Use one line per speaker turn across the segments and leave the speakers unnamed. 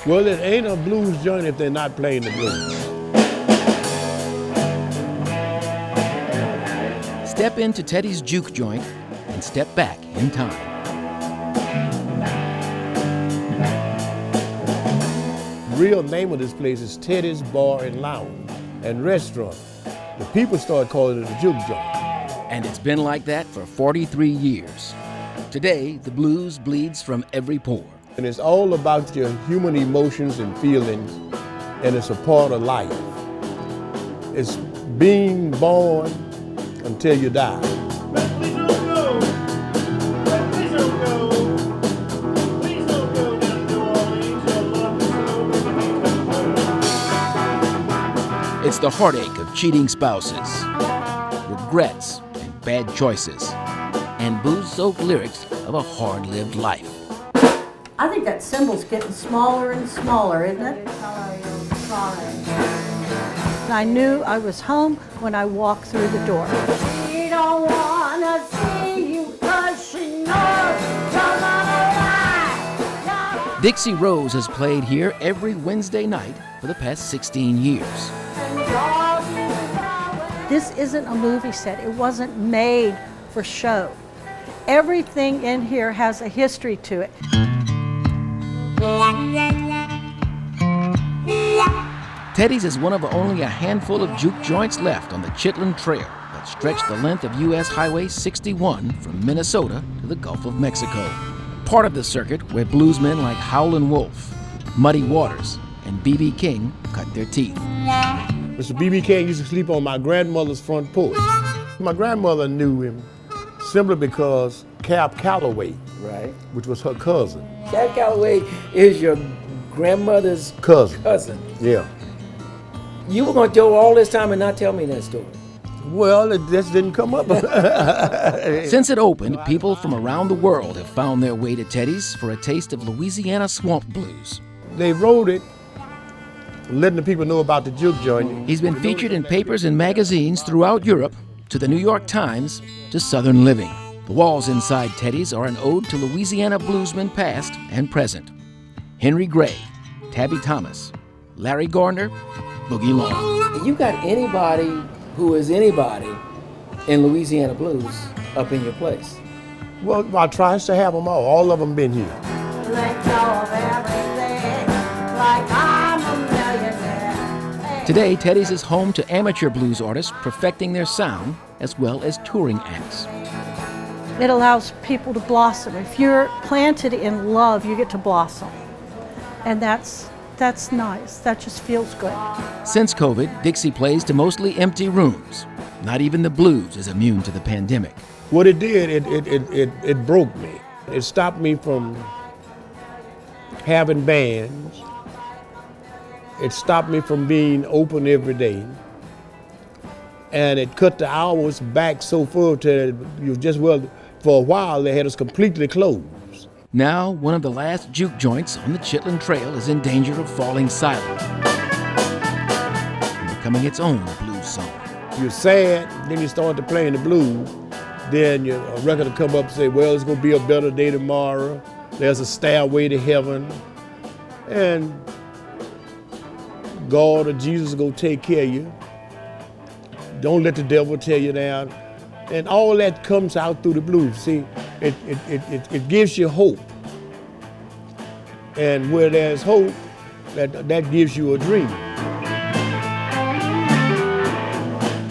Well, it ain't a blues joint if they're not playing the blues.
Step into Teddy's Juke Joint and step back in time.
The real name of this place is Teddy's Bar and Lounge and Restaurant. The people started calling it a Juke Joint.
And it's been like that for 43 years. Today, the blues bleeds from every pore.
And it's all about your human emotions and feelings, and it's a part of life. It's being born until you die.
Please don't go. Please don't go. Please don't go down to New Orleans. Your love is so.
It's the heartache of cheating spouses, regrets and bad choices, and booze-soaked lyrics of a hard-lived life.
I think that cymbal's getting smaller and smaller, isn't it? I knew I was home when I walked through the door. She don't wanna see you 'cause she knows you're not alive.
Dixie Rose has played here every Wednesday night for the past 16 years.
This isn't a movie set. It wasn't made for show. Everything in here has a history to it.
Teddy's is one of only a handful of juke joints left on the Chittlin Trail that stretch the length of U.S. Highway 61 from Minnesota to the Gulf of Mexico. Part of the circuit where bluesmen like Howlin' Wolf, Muddy Waters, and B.B. King cut their teeth.
Mr. B.B. King used to sleep on my grandmother's front porch. My grandmother knew him simply because Cap Calloway,
Right.
which was her cousin.
Cap Calloway is your grandmother's cousin.
Yeah.
You were going to go all this time and not tell me that story.
Well, it just didn't come up.
Since it opened, people from around the world have found their way to Teddy's for a taste of Louisiana swamp blues.
They wrote it, letting the people know about the Juke Joint.
He's been featured in papers and magazines throughout Europe, to the New York Times, to Southern Living. The walls inside Teddy's are an ode to Louisiana bluesmen past and present. Henry Gray, Tabby Thomas, Larry Gardner, Boogie Long.
You got anybody who is anybody in Louisiana blues up in your place?
Well, I tries to have them all. All of them been here.
Let go of everything like I'm a millionaire.
Today, Teddy's is home to amateur blues artists perfecting their sound, as well as touring acts.
It allows people to blossom. If you're planted in love, you get to blossom. And that's nice. That just feels good.
Since COVID, Dixie plays to mostly empty rooms. Not even the blues is immune to the pandemic.
What it did, it broke me. It stopped me from having bands. It stopped me from being open every day. And it cut the hours back so far to for a while they had us completely closed.
Now, one of the last juke joints on the Chittlin Trail is in danger of falling silent and becoming its own blues song.
You're sad, then you start to play the blues, then a record will come up and say, well, it's gonna be a better day tomorrow. There's a stairway to heaven. And God or Jesus is gonna take care of you. Don't let the devil tear you down. And all that comes out through the blues. See, it gives you hope. And where there's hope, that gives you a dream.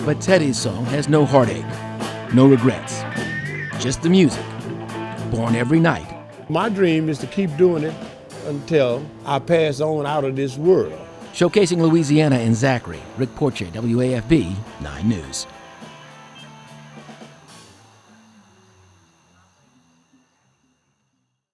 But Teddy's song has no heartache, no regrets, just the music, born every night.
My dream is to keep doing it until I pass on out of this world.
Showcasing Louisiana and Zachary, Rick Porche, WAFB 9 News.